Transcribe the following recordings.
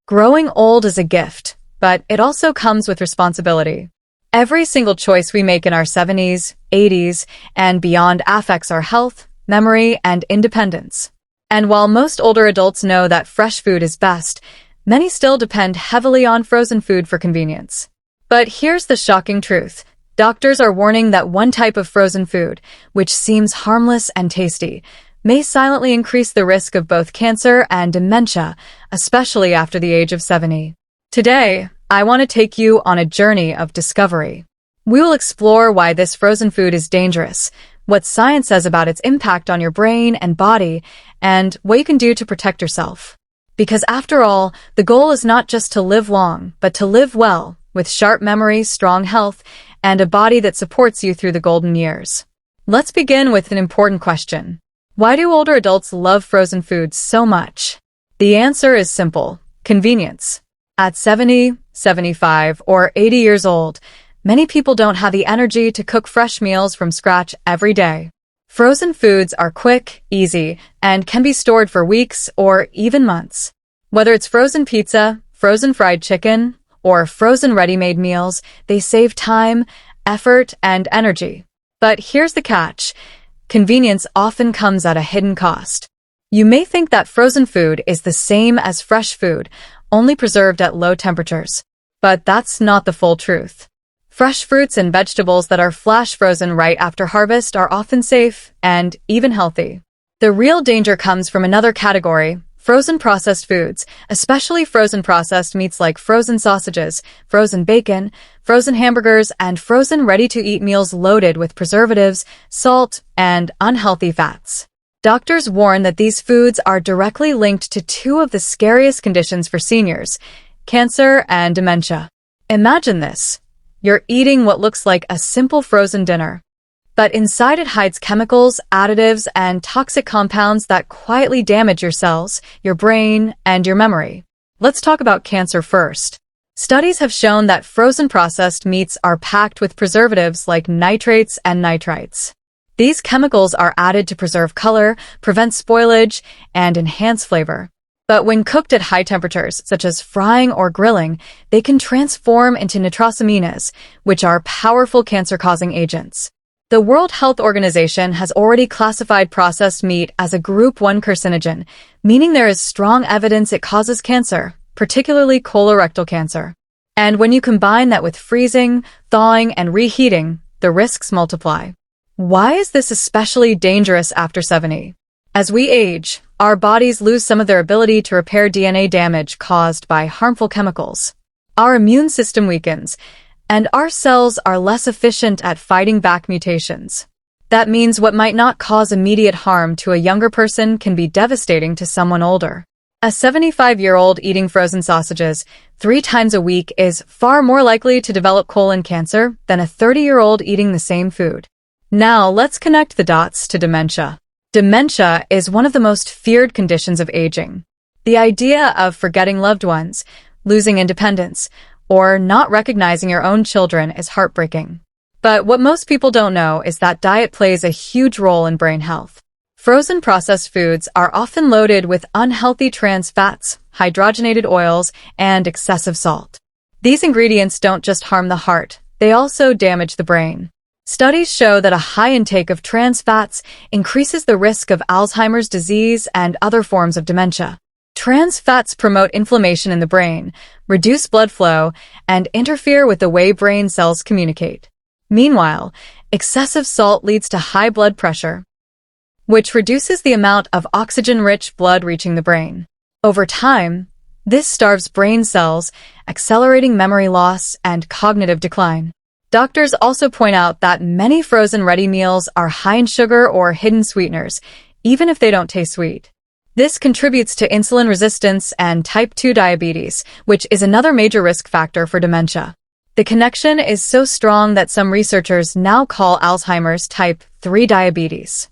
Growing old is a gift, but it also comes with responsibility. Every single choice we make in our 70s, 80s, and beyond affects our health, memory, and independence. And while most older adults know that fresh food is best, many still depend heavily on frozen food for convenience. But here's the shocking truth. Doctors are warning that one type of frozen food, which seems harmless and tasty, may silently increase the risk of both cancer and dementia, especially after the age of 70. Today, I want to take you on a journey of discovery. We will explore why this frozen food is dangerous, what science says about its impact on your brain and body, and what you can do to protect yourself. Because after all, the goal is not just to live long, but to live well, with sharp memory, strong health, and a body that supports you through the golden years. Let's begin with an important question. Why do older adults love frozen foods so much? The answer is simple: convenience. At 70, 75, or 80 years old, many people don't have the energy to cook fresh meals from scratch every day. Frozen foods are quick, easy, and can be stored for weeks or even months. Whether it's frozen pizza, frozen fried chicken, or frozen ready-made meals, they save time, effort, and energy. But here's the catch. Convenience often comes at a hidden cost. You may think that frozen food is the same as fresh food, only preserved at low temperatures. But that's not the full truth. Fresh fruits and vegetables that are flash frozen right after harvest are often safe and even healthy. The real danger comes from another category: frozen processed foods, especially frozen processed meats like frozen sausages, frozen bacon, frozen hamburgers, and frozen ready-to-eat meals loaded with preservatives, salt, and unhealthy fats. Doctors warn that these foods are directly linked to two of the scariest conditions for seniors: cancer and dementia. Imagine this. You're eating what looks like a simple frozen dinner, but inside it hides chemicals, additives, and toxic compounds that quietly damage your cells, your brain, and your memory. Let's talk about cancer first. Studies have shown that frozen processed meats are packed with preservatives like nitrates and nitrites. These chemicals are added to preserve color, prevent spoilage, and enhance flavor. But when cooked at high temperatures, such as frying or grilling, they can transform into nitrosamines, which are powerful cancer-causing agents. The World Health Organization has already classified processed meat as a Group 1 carcinogen, meaning there is strong evidence it causes cancer, particularly colorectal cancer. And when you combine that with freezing, thawing, and reheating, the risks multiply. Why is this especially dangerous after 70? As we age, our bodies lose some of their ability to repair DNA damage caused by harmful chemicals. Our immune system weakens, and our cells are less efficient at fighting back mutations. That means what might not cause immediate harm to a younger person can be devastating to someone older. A 75-year-old eating frozen sausages 3 times a week is far more likely to develop colon cancer than a 30-year-old eating the same food. Now let's connect the dots to dementia. Dementia is one of the most feared conditions of aging. The idea of forgetting loved ones, losing independence, or not recognizing your own children is heartbreaking. But what most people don't know is that diet plays a huge role in brain health. Frozen processed foods are often loaded with unhealthy trans fats, hydrogenated oils, and excessive salt. These ingredients don't just harm the heart, they also damage the brain. Studies show that a high intake of trans fats increases the risk of Alzheimer's disease and other forms of dementia. Trans fats promote inflammation in the brain, reduce blood flow, and interfere with the way brain cells communicate. Meanwhile, excessive salt leads to high blood pressure, which reduces the amount of oxygen-rich blood reaching the brain. Over time, this starves brain cells, accelerating memory loss and cognitive decline. Doctors also point out that many frozen ready meals are high in sugar or hidden sweeteners, even if they don't taste sweet. This contributes to insulin resistance and type 2 diabetes, which is another major risk factor for dementia. The connection is so strong that some researchers now call Alzheimer's type 3 diabetes.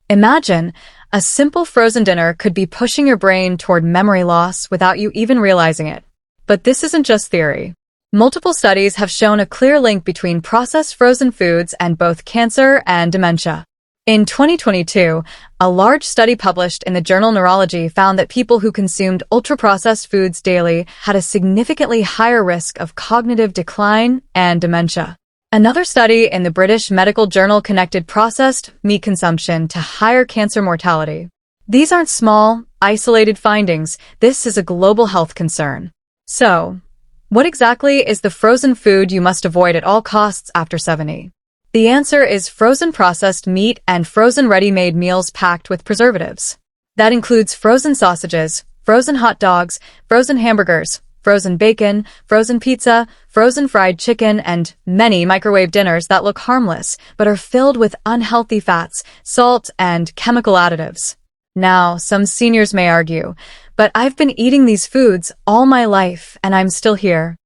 Imagine, a simple frozen dinner could be pushing your brain toward memory loss without you even realizing it. But this isn't just theory. Multiple studies have shown a clear link between processed frozen foods and both cancer and dementia. In 2022, a large study published in the journal Neurology found that people who consumed ultra-processed foods daily had a significantly higher risk of cognitive decline and dementia. Another study in the British medical journal connected processed meat consumption to higher cancer mortality. These aren't small, isolated findings. This is a global health concern. So, what exactly is the frozen food you must avoid at all costs after 70? The answer is frozen processed meat and frozen ready-made meals packed with preservatives. That includes frozen sausages, frozen hot dogs, frozen hamburgers, frozen bacon, frozen pizza, frozen fried chicken, and many microwave dinners that look harmless but are filled with unhealthy fats, salt, and chemical additives. Now, some seniors may argue, but I've been eating these foods all my life and I'm still here.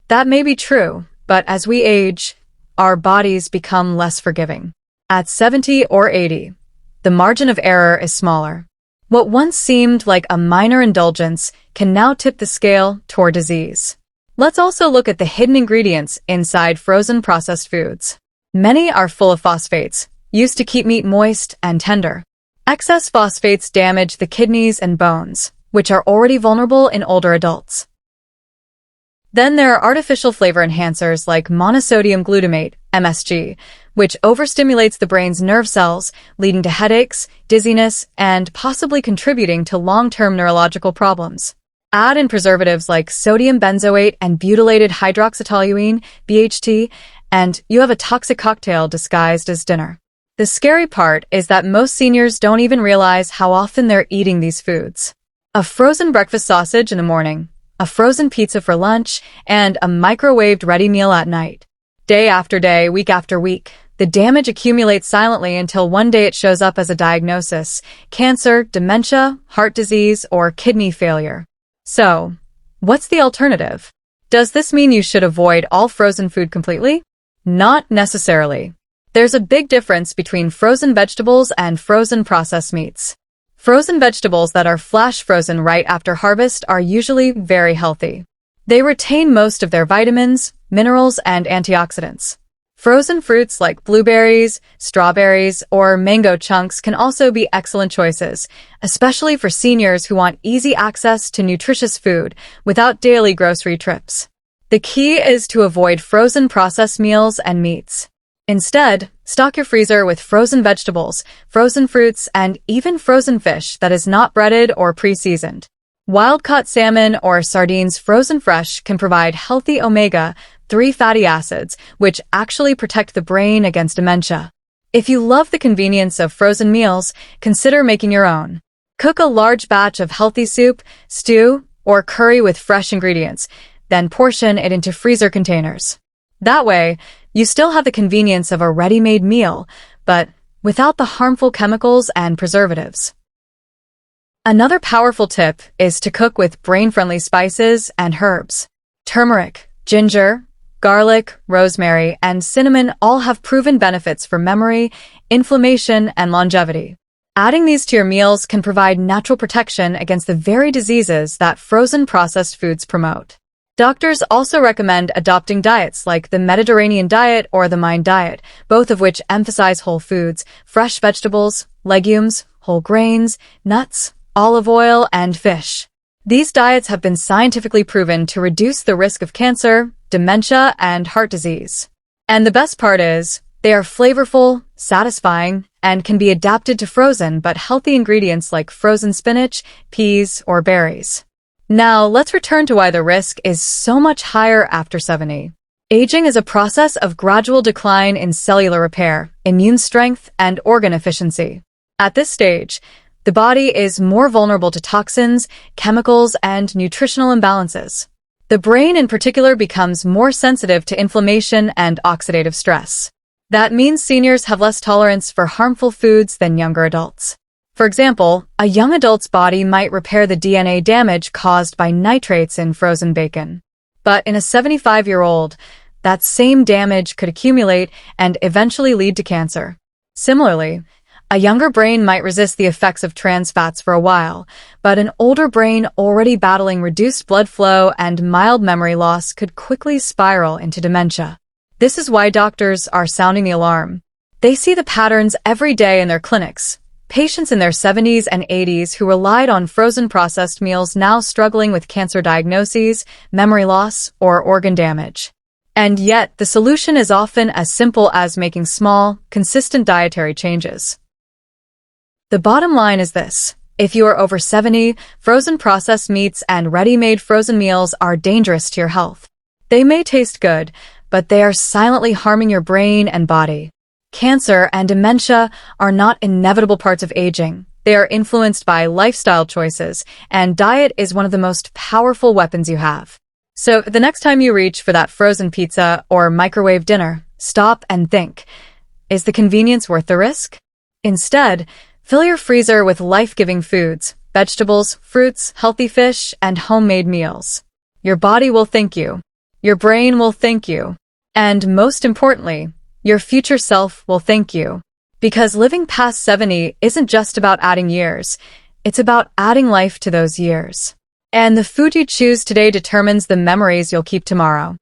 That may be true, but as we age, our bodies become less forgiving. At 70 or 80, the margin of error is smaller. What once seemed like a minor indulgence can now tip the scale toward disease. Let's also look at the hidden ingredients inside frozen processed foods. Many are full of phosphates, used to keep meat moist and tender. Excess phosphates damage the kidneys and bones, which are already vulnerable in older adults. Then there are artificial flavor enhancers like monosodium glutamate, MSG, which overstimulates the brain's nerve cells, leading to headaches, dizziness, and possibly contributing to long-term neurological problems. Add in preservatives like sodium benzoate and butylated hydroxytoluene, BHT, and you have a toxic cocktail disguised as dinner. The scary part is that most seniors don't even realize how often they're eating these foods. A frozen breakfast sausage in the morning, a frozen pizza for lunch, and a microwaved ready meal at night. Day after day, week after week, the damage accumulates silently until one day it shows up as a diagnosis: cancer, dementia, heart disease, or kidney failure. So, what's the alternative? Does this mean you should avoid all frozen food completely? Not necessarily. There's a big difference between frozen vegetables and frozen processed meats. Frozen vegetables that are flash frozen right after harvest are usually very healthy. They retain most of their vitamins, minerals, and antioxidants. Frozen fruits like blueberries, strawberries, or mango chunks can also be excellent choices, especially for seniors who want easy access to nutritious food without daily grocery trips. The key is to avoid frozen processed meals and meats. Instead, stock your freezer with frozen vegetables, frozen fruits, and even frozen fish that is not breaded or pre-seasoned. Wild-caught salmon or sardines frozen fresh can provide healthy omega-3 fatty acids, which actually protect the brain against dementia. If you love the convenience of frozen meals, consider making your own. Cook a large batch of healthy soup, stew, or curry with fresh ingredients, then portion it into freezer containers. That way, you still have the convenience of a ready-made meal, but without the harmful chemicals and preservatives. Another powerful tip is to cook with brain-friendly spices and herbs. Turmeric, ginger, garlic, rosemary, and cinnamon all have proven benefits for memory, inflammation, and longevity. Adding these to your meals can provide natural protection against the very diseases that frozen processed foods promote. Doctors also recommend adopting diets like the Mediterranean diet or the Mind diet, both of which emphasize whole foods, fresh vegetables, legumes, whole grains, nuts, olive oil, and fish. These diets have been scientifically proven to reduce the risk of cancer, dementia, and heart disease. And the best part is, they are flavorful, satisfying, and can be adapted to frozen but healthy ingredients like frozen spinach, peas, or berries. Now, let's return to why the risk is so much higher after 70. Aging is a process of gradual decline in cellular repair, immune strength, and organ efficiency. At this stage, the body is more vulnerable to toxins, chemicals, and nutritional imbalances. The brain in particular becomes more sensitive to inflammation and oxidative stress. That means seniors have less tolerance for harmful foods than younger adults. For example, a young adult's body might repair the DNA damage caused by nitrates in frozen bacon. But in a 75-year-old, that same damage could accumulate and eventually lead to cancer. Similarly, a younger brain might resist the effects of trans fats for a while, but an older brain already battling reduced blood flow and mild memory loss could quickly spiral into dementia. This is why doctors are sounding the alarm. They see the patterns every day in their clinics. Patients in their 70s and 80s who relied on frozen processed meals now struggling with cancer diagnoses, memory loss, or organ damage. And yet, the solution is often as simple as making small, consistent dietary changes. The bottom line is this. If you are over 70, frozen processed meats and ready-made frozen meals are dangerous to your health. They may taste good, but they are silently harming your brain and body. Cancer and dementia are not inevitable parts of aging. They are influenced by lifestyle choices, and diet is one of the most powerful weapons you have. So the next time you reach for that frozen pizza or microwave dinner, stop and think, is the convenience worth the risk? Instead, fill your freezer with life-giving foods, vegetables, fruits, healthy fish, and homemade meals. Your body will thank you. Your brain will thank you. And most importantly, your future self will thank you. Because living past 70 isn't just about adding years. It's about adding life to those years. And the food you choose today determines the memories you'll keep tomorrow.